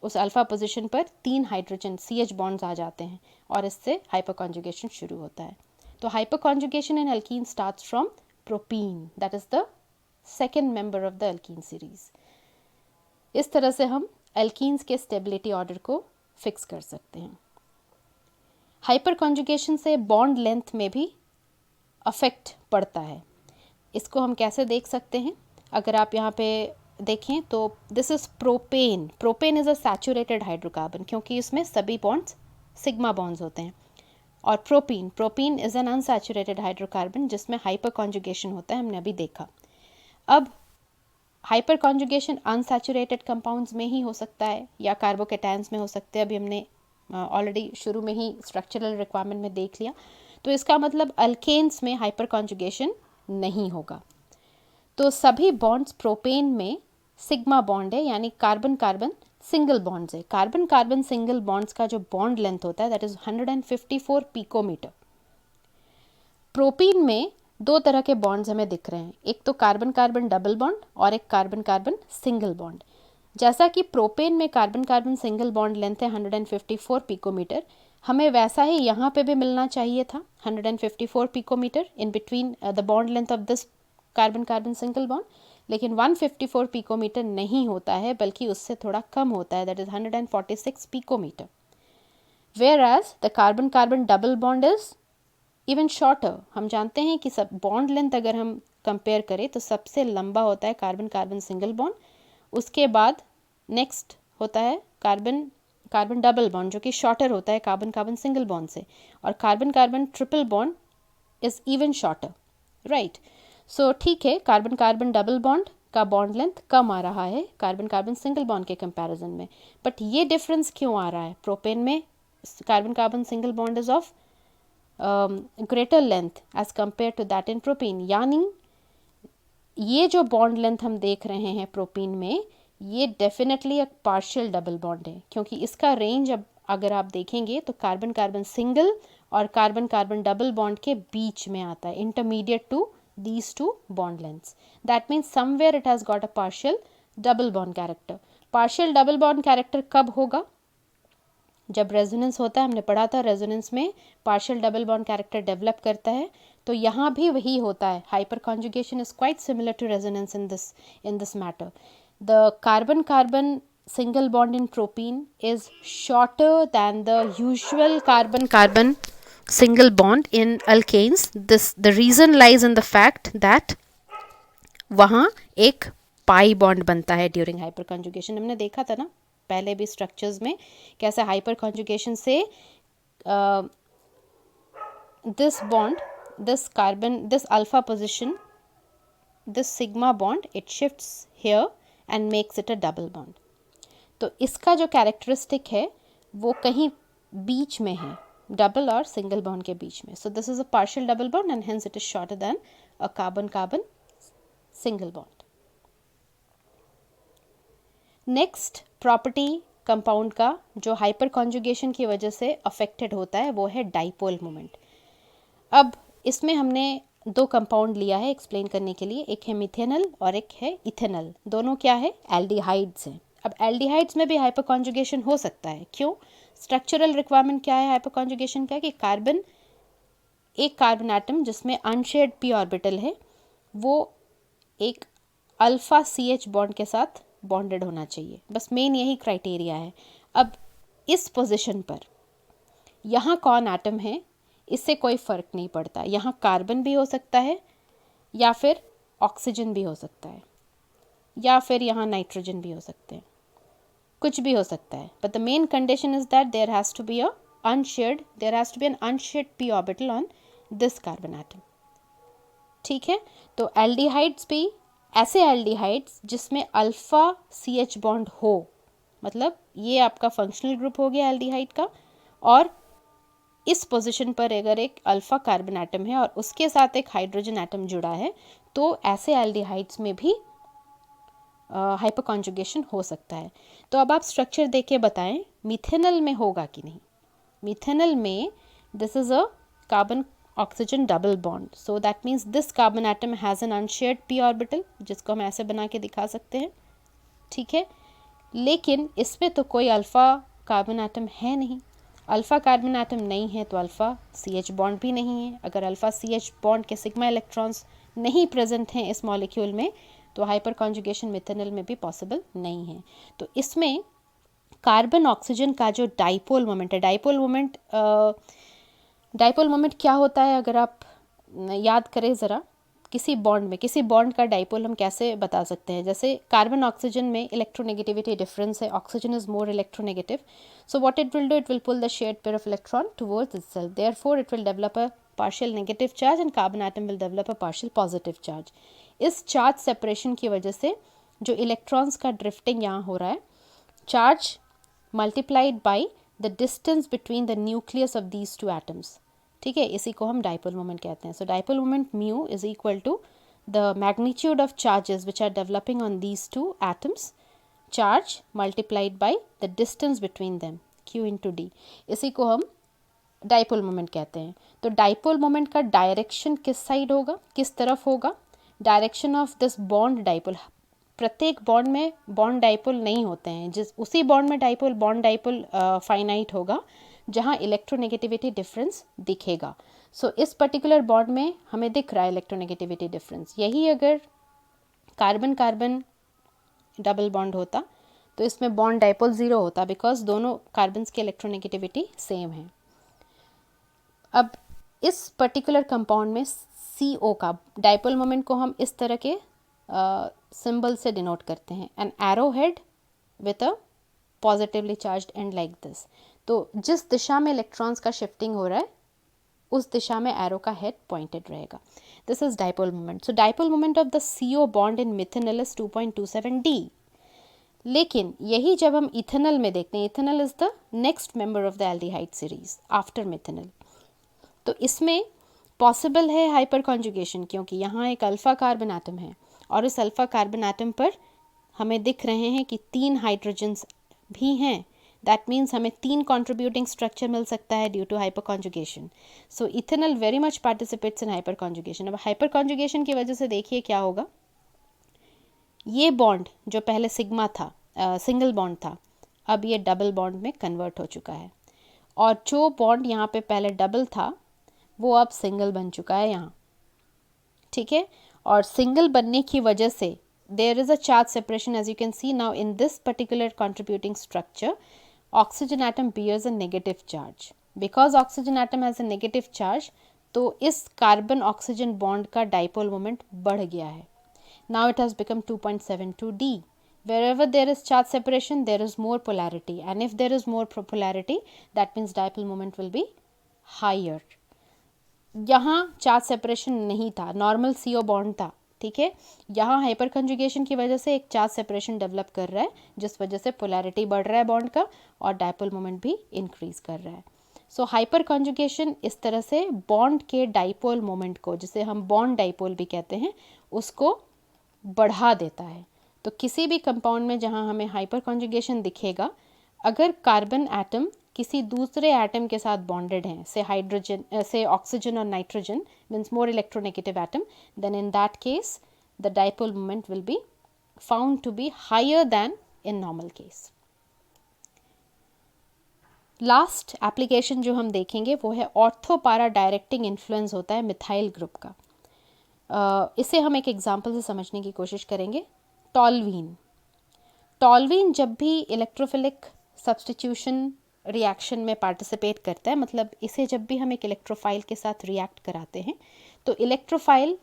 उस अल्फ़ा पोजीशन पर 3 हाइड्रोजन CH बॉन्ड्स आ जाते हैं और इससे हाइपर कॉन्जुगेशन शुरू होता है। तो hyper conjugation in alkene starts from propene, that is the second member of the alkene series. इस तरह से हम एल्कीन्स के स्टेबिलिटी ऑर्डर को फिक्स कर सकते हैं। हाइपर कॉन्जुगेशन से बॉन्ड लेंथ में भी अफेक्ट पड़ता है। इसको हम कैसे देख सकते हैं? अगर आप यहाँ पे देखें तो this is propane. Propane is a saturated hydrocarbon क्योंकि इसमें सभी बॉन्ड्स सिग्मा बॉन्ड्स होते हैं। और propene is an unsaturated hydrocarbon जिसमें हाइपर कॉन्जुगेशन होता है, हमने अभी देखा। अब हाइपर कॉन्जुगेशन अनसैचुरेटेड कंपाउंड्स में ही हो सकता है या कार्बोकेटायंस में हो सकते हैं। अभी हमने ऑलरेडी शुरू में ही स्ट्रक्चरल रिक्वायरमेंट में देख लिया। तो इसका मतलब अल्केन्स में हाइपर कॉन्जुगेशन नहीं होगा। तो सभी बॉन्ड्स प्रोपेन में सिग्मा बॉन्ड है, यानी कार्बन कार्बन सिंगल बॉन्ड्स है। कार्बन कार्बन सिंगल बॉन्ड्स का जो बॉन्ड लेंथ होता है दैट इज 154 पिकोमीटर। प्रोपीन में दो तरह के बॉन्ड्स हमें दिख रहे हैं, एक तो कार्बन कार्बन डबल बॉन्ड और एक कार्बन कार्बन सिंगल बॉन्ड। जैसा कि प्रोपेन में carbon carbon single bond length है 154 पिकोमीटर, हमें वैसा ही यहाँ पे भी मिलना चाहिए था 154 picometre in between the bond length of this carbon carbon single bond. लेकिन 154 पिकोमीटर नहीं होता है बल्कि उससे थोड़ा कम होता है, that is 146 picometre. Whereas the carbon carbon double bond is even shorter. हम जानते हैं कि सब बॉन्ड लेंथ अगर हम कंपेयर करें तो सबसे लंबा होता है कार्बन कार्बन सिंगल बॉन्ड, उसके बाद नेक्स्ट होता है कार्बन कार्बन डबल बॉन्ड जो कि शॉर्टर होता है कार्बन कार्बन सिंगल बॉन्ड से, और carbon carbon triple bond is even shorter, right. So ठीक है, कार्बन कार्बन डबल बॉन्ड का बॉन्ड लेंथ कम आ रहा है कार्बन कार्बन सिंगल बॉन्ड के कंपैरिजन में। बट ये डिफरेंस क्यों आ रहा है? प्रोपेन में carbon carbon single bond is of greater length as compare to that in propene, यानी ये जो बॉन्ड लेंथ हम देख रहे हैं प्रोपीन में, ये डेफिनेटली एक पार्शियल डबल बॉन्ड है, क्योंकि इसका रेंज अब अगर आप देखेंगे तो कार्बन कार्बन सिंगल और कार्बन कार्बन डबल बॉन्ड के बीच में आता है, intermediate to these two bond lengths. That means somewhere it has got a partial double bond character. Partial double bond character कब होगा? जब रेजोनेंस होता है, हमने पढ़ा था रेजोनेंस में partial double bond character develop करता है, तो यहाँ भी वही होता है। Hyperconjugation is quite similar to resonance in this matter. The carbon carbon single bond in propene is shorter than the usual carbon carbon single bond in alkanes. The reason lies in the fact that वहाँ एक pi bond बनता है during hyper conjugation. हमने देखा था ना पहले भी स्ट्रक्चर्स में कैसे हाइपर कॉन्जुगेशन से this bond, this carbon, this alpha position, this sigma bond, it shifts here and makes it a double bond. तो इसका जो कैरेक्टरिस्टिक है वो कहीं बीच में है, डबल और सिंगल बॉन्ड के बीच में। So this is a partial double bond and hence it is shorter than a carbon carbon single bond. Next property compound का जो हाइपर कॉन्जुगेशन की वजह से अफेक्टेड होता है वो है डाइपोल मोमेंट। अब इसमें हमने दो कंपाउंड लिया है एक्सप्लेन करने के लिए, एक है मिथेनल और एक है इथेनल। दोनों क्या है? एल्डिहाइड्स हैं। अब एल्डिहाइड्स में भी हाइपर कॉन्जुगेशन हो सकता है। क्यों? स्ट्रक्चरल रिक्वायरमेंट क्या है हाइपर कॉन्जुगेशन का, कि कार्बन, एक कार्बन एटम जिसमें अनशेयर्ड पी ऑर्बिटल है, वो एक अल्फा सी एच बॉन्ड के साथ बॉन्डेड होना चाहिए। बस मेन यही क्राइटेरिया है। अब इस पोजीशन पर यहाँ कौन एटम है इससे कोई फ़र्क नहीं पड़ता। यहाँ कार्बन भी हो सकता है, या फिर ऑक्सीजन भी हो सकता है, या फिर यहाँ नाइट्रोजन भी हो सकते हैं, कुछ भी हो सकता है। But the main condition is that there has to be an unshared p orbital on this carbon atom. ठीक है, तो एल्डिहाइड्स भी ऐसे एल्डिहाइड्स जिसमें अल्फा सी एच बॉन्ड हो, मतलब ये आपका फंक्शनल ग्रुप हो गया एल्डिहाइड का, और इस पोजीशन पर अगर एक अल्फा कार्बन एटम है और उसके साथ एक हाइड्रोजन एटम जुड़ा है, तो ऐसे एल्डिहाइड्स में भी हाइपर कॉन्जुगेशन हो सकता है। तो अब आप स्ट्रक्चर देख के बताएं मिथेनल में होगा कि नहीं। मिथेनल में this is a carbon oxygen double bond, so that means this carbon atom has an unshared p orbital, जिसको हम ऐसे बना के दिखा सकते हैं। ठीक है, लेकिन इसमें तो कोई अल्फ़ा कार्बन एटम है नहीं। अल्फ़ा कार्बन एटम नहीं है तो अल्फ़ा सी एच बॉन्ड भी नहीं है। अगर अल्फ़ा सी एच बॉन्ड के सिग्मा इलेक्ट्रॉन्स नहीं प्रेजेंट हैं इस मॉलिक्यूल में, तो हाइपर कॉन्जुगेशन मिथेनल में भी पॉसिबल नहीं है। तो इसमें कार्बन ऑक्सीजन का जो डाइपोल मोमेंट है, डाइपोल मोमेंट क्या होता है अगर आप याद करें ज़रा, किसी बॉन्ड का डाइपोल हम कैसे बता सकते हैं। जैसे कार्बन ऑक्सीजन में इलेक्ट्रोनेगेटिविटी डिफरेंस है, oxygen is more electronegative, so what it will do, it will pull the shared pair of electron towards itself, therefore it will develop a partial negative charge and carbon atom will develop a partial positive charge. इस charge separation की वजह से जो electrons का drifting यहाँ हो रहा है, charge multiplied by the distance between the nucleus of these two atoms. ठीक है, इसी को हम डाइपोल मोमेंट कहते हैं। So dipole moment mu is equal to the magnitude of charges which are developing on these two atoms, charge multiplied by the distance between them, Q into D. इसी को हम डाइपोल मोमेंट कहते हैं। तो dipole moment का direction किस side होगा, किस तरफ होगा? Direction of this bond dipole. प्रत्येक बॉन्ड में बॉन्ड डाइपोल नहीं होते हैं, उसी बॉन्ड में बॉन्ड डाइपोल फाइनाइट होगा जहाँ इलेक्ट्रोनेगेटिविटी डिफरेंस दिखेगा। सो इस पर्टिकुलर बॉन्ड में हमें दिख रहा है इलेक्ट्रोनेगेटिविटी डिफरेंस। यही अगर कार्बन कार्बन डबल बॉन्ड होता तो इसमें बॉन्ड डाइपोल ज़ीरो होता, बिकॉज दोनों कार्बन्स की इलेक्ट्रोनेगेटिविटी सेम है। अब इस पर्टिकुलर कंपाउंड में CO का डाइपोल मोमेंट को हम इस तरह के सिंबल से डिनोट करते हैं, an arrow head with a positively charged and like this. तो जिस दिशा में इलेक्ट्रॉन्स का शिफ्टिंग हो रहा है उस दिशा में एरो का हेड पॉइंटेड रहेगा। This is dipole moment. So dipole moment of the CO bond in methanal is 2.27 D। लेकिन यही जब हम इथेनल में देखते हैं, ethanal is the next member of the aldehyde series after methanal, तो इसमें पॉसिबल है हाइपर कॉन्जुगेशन, क्योंकि यहाँ एक अल्फा कार्बन एटम है और इस अल्फा कार्बन एटम पर हमें दिख रहे हैं कि 3 हाइड्रोजन्स भी हैं। दैट मीन्स हमें 3 कॉन्ट्रीब्यूटिंग स्ट्रक्चर मिल सकता है due to hyperconjugation. So ethanal very much participates in hyperconjugation. अब हाइपर कॉन्जुगेशन की वजह से देखिए क्या होगा, ये बॉन्ड जो पहले सिग्मा था, सिंगल बॉन्ड था, अब ये डबल बॉन्ड में कन्वर्ट हो चुका है, और जो बॉन्ड यहाँ पे पहले डबल था वो अब सिंगल बन चुका है यहाँ। ठीक है, और सिंगल बनने की वजह से there is a charge separation, as you can see now in this particular contributing structure. Oxygen atom bears a negative charge. Because oxygen atom has a negative charge, तो इस कार्बन ऑक्सीजन बॉन्ड का dipole moment बढ़ गया है। Now it has become 2.72 D. Wherever there is charge separation, there is more polarity, and if there is more polarity, that means dipole moment will be higher. यहाँ charge separation नहीं था, normal CO bond था। ठीक है, यहाँ hyper conjugation की वजह से एक चार्ज सेपरेशन डेवलप कर रहा है, जिस वजह से पोलैरिटी बढ़ रहा है बॉन्ड का और डाइपोल मोमेंट भी इंक्रीज कर रहा है। सो हाइपर कंजुगेशन इस तरह से बॉन्ड के डाइपोल मोमेंट को, जिसे हम बॉन्ड डाइपोल भी कहते हैं, उसको बढ़ा देता है। तो किसी भी कंपाउंड में जहाँ हमें हाइपर कंजुगेशन दिखेगा, अगर कार्बन एटम किसी दूसरे एटम के साथ बॉन्डेड हैं, से हाइड्रोजन, से ऑक्सीजन और nitrogen, means more electronegative atom, then in that case the dipole moment will be found to be higher than in normal case. Last application जो हम देखेंगे वो है ऑर्थो पारा डायरेक्टिंग इन्फ्लुएंस होता है मिथाइल ग्रुप का। इसे हम एक एग्जांपल से समझने की कोशिश करेंगे। टॉलवीन जब भी इलेक्ट्रोफिलिक सब्स्टिट्यूशन रिएक्शन में पार्टिसिपेट करता है, मतलब इसे जब भी हम एक इलेक्ट्रोफाइल के साथ रिएक्ट कराते हैं तो इलेक्ट्रोफाइल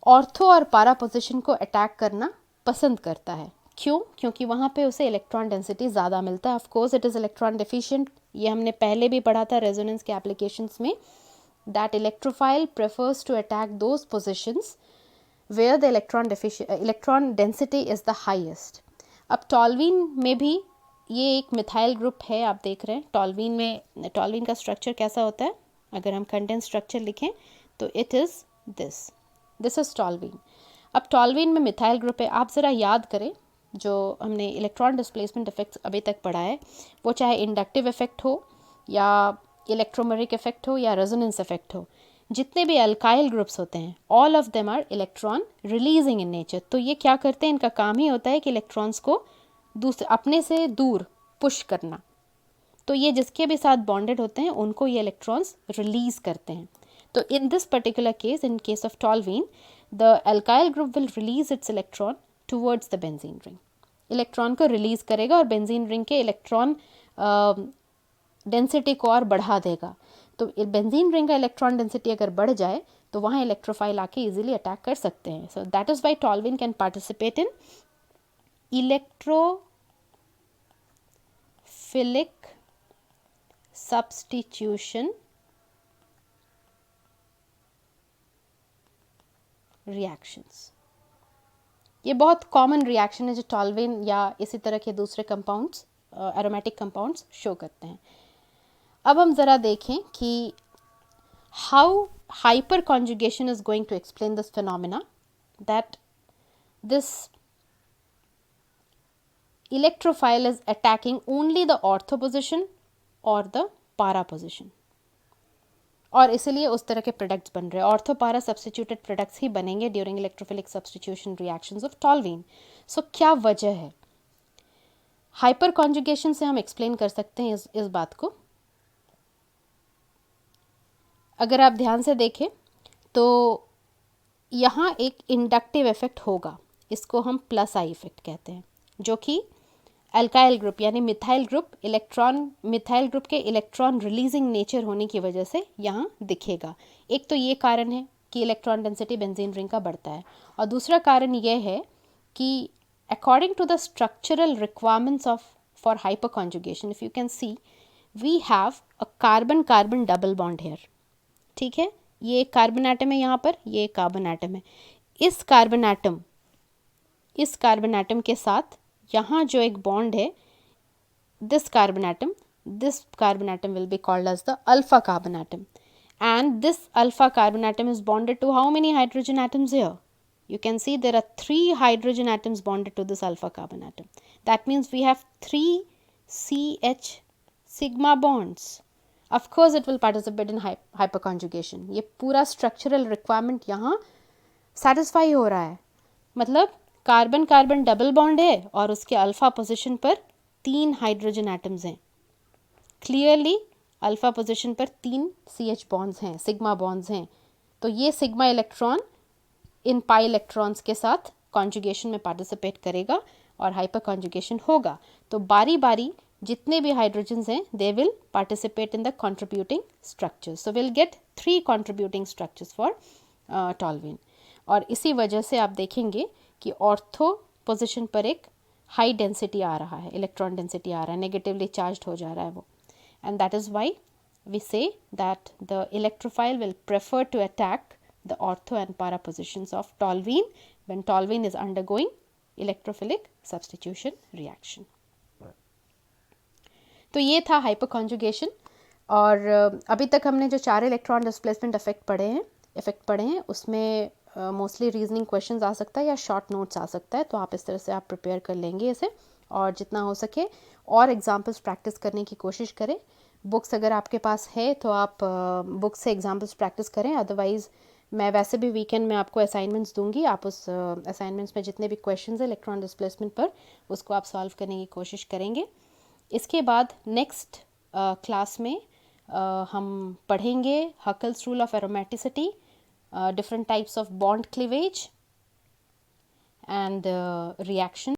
ऑर्थो और पारा पोजिशन को अटैक करना पसंद करता है। क्यों? क्योंकि वहाँ पे उसे इलेक्ट्रॉन डेंसिटी ज़्यादा मिलता है। Of course it is electron deficient, ये हमने पहले भी पढ़ा था रेजोनेंस के एप्लीकेशंस में, that electrophile prefers to attack those positions where the electron density is the highest. अब टॉलवीन में भी ये एक मिथाइल ग्रुप है, आप देख रहे हैं। टॉलवीन का स्ट्रक्चर कैसा होता है? अगर हम कंटेंट स्ट्रक्चर लिखें तो it is this is toluene. अब टॉलवीन में मिथाइल ग्रुप है। आप ज़रा याद करें जो हमने इलेक्ट्रॉन डिस्प्लेसमेंट इफेक्ट्स अभी तक पढ़ा है, वो चाहे इंडक्टिव इफेक्ट हो या इलेक्ट्रोमेरिक इफेक्ट हो या रेजोनेंस इफेक्ट हो, जितने भी अल्काइल ग्रुप्स होते हैं all of them are electron releasing in nature. तो ये क्या करते हैं? इनका काम ही होता है कि इलेक्ट्रॉन्स को अपने से दूर पुश करना। तो ये जिसके भी साथ बॉन्डेड होते हैं उनको ये इलेक्ट्रॉन्स रिलीज करते हैं। तो in this particular case, in case of toluene, the alkyl group will release it's electron towards the benzene ring. Electron को रिलीज करेगा और बेंजीन रिंग के इलेक्ट्रॉन डेंसिटी को और बढ़ा देगा। तो बेंजीन रिंग का इलेक्ट्रॉन डेंसिटी अगर बढ़ जाए तो वहाँ इलेक्ट्रोफाइल आके इजीली अटैक कर सकते हैं। So that is why toluene can participate in electrophilic substitution reactions. ये बहुत कॉमन रिएक्शन है जो टॉलवीन या इसी तरह के दूसरे कंपाउंड्स, एरोमेटिक कंपाउंड्स शो करते हैं। अब हम ज़रा देखें कि how hyperconjugation is going to explain this phenomena, that this electrophile is attacking only the ortho position or the para position, और इसलिए उस तरह के प्रोडक्ट्स बन रहे हैं। ऑर्थो पारा सब्स्टिट्यूटेड प्रोडक्ट्स ही बनेंगे during electrophilic substitution reactions of toluene. So क्या वजह है? हाइपर कॉन्जुगेशन से हम एक्सप्लेन कर सकते हैं इस बात को। अगर आप ध्यान से देखें तो यहाँ एक इंडक्टिव इफेक्ट होगा, इसको हम प्लस आई इफेक्ट कहते हैं, जो कि अल्काइल ग्रुप यानी मिथाइल ग्रुप के इलेक्ट्रॉन रिलीजिंग नेचर होने की वजह से यहाँ दिखेगा। एक तो ये कारण है कि इलेक्ट्रॉन डेंसिटी बेंजीन रिंग का बढ़ता है, और दूसरा कारण ये है कि according to the structural requirements for hyperconjugation, if you can see, we have a carbon carbon double bond here. ठीक है, ये एक कार्बन एटम है यहाँ पर, ये एक कार्बन एटम है। इस कार्बन एटम के साथ यहाँ जो एक बॉन्ड है, this carbon atom will be called as the alpha carbon atom, and this alpha carbon atom is bonded to how many hydrogen atoms here? You can see there are 3 hydrogen atoms bonded to this alpha carbon atom. That means we have 3 CH sigma bonds. Of course it will participate in hyperconjugation. ये पूरा structural requirement यहाँ satisfy हो रहा है। मतलब carbon carbon double bond है और उसके अल्फा पोजीशन पर 3 हाइड्रोजन एटम्स हैं। क्लियरली अल्फा पोजीशन पर 3 CH बॉन्ड्स हैं, सिग्मा बॉन्ड्स हैं। तो ये sigma electron in pi electrons के साथ कॉन्जुगेशन में पार्टिसिपेट करेगा और हाइपर कॉन्जुगेशन होगा। तो बारी बारी जितने भी हाइड्रोजन्स हैं they will participate in the contributing structures. So will get 3 contributing structures for toluene. और इसी वजह से आप देखेंगे कि ऑर्थो पोजिशन पर एक हाई डेंसिटी आ रहा है, इलेक्ट्रॉन डेंसिटी आ रहा है, नेगेटिवली चार्ज हो जा रहा है वो, and that is why we say that the electrophile will prefer to attack the ortho and para positions of toluene when toluene is undergoing electrophilic substitution reaction. तो ये था हाइपर कॉन्जुगेशन। और अभी तक हमने जो 4 इलेक्ट्रॉन डिस्प्लेसमेंट इफेक्ट पढ़े हैं उसमें मोस्टली रीजनिंग क्वेश्चंस आ सकता है या शॉर्ट नोट्स आ सकता है। तो आप इस तरह से आप प्रिपेयर कर लेंगे इसे, और जितना हो सके और एग्जाम्पल्स प्रैक्टिस करने की कोशिश करें। बुक्स अगर आपके पास है तो आप बुक्स से एग्जाम्पल्स प्रैक्टिस करें, अदरवाइज़ मैं वैसे भी वीकेंड में आपको असाइनमेंट्स दूंगी, आप उस असाइनमेंट्स में जितने भी क्वेश्चंस है इलेक्ट्रॉन डिस्प्लेसमेंट पर उसको आप सॉल्व करने की कोशिश करेंगे। इसके बाद नेक्स्ट क्लास में हम पढ़ेंगे Huckel's rule of aromaticity, different types of bond cleavage and reaction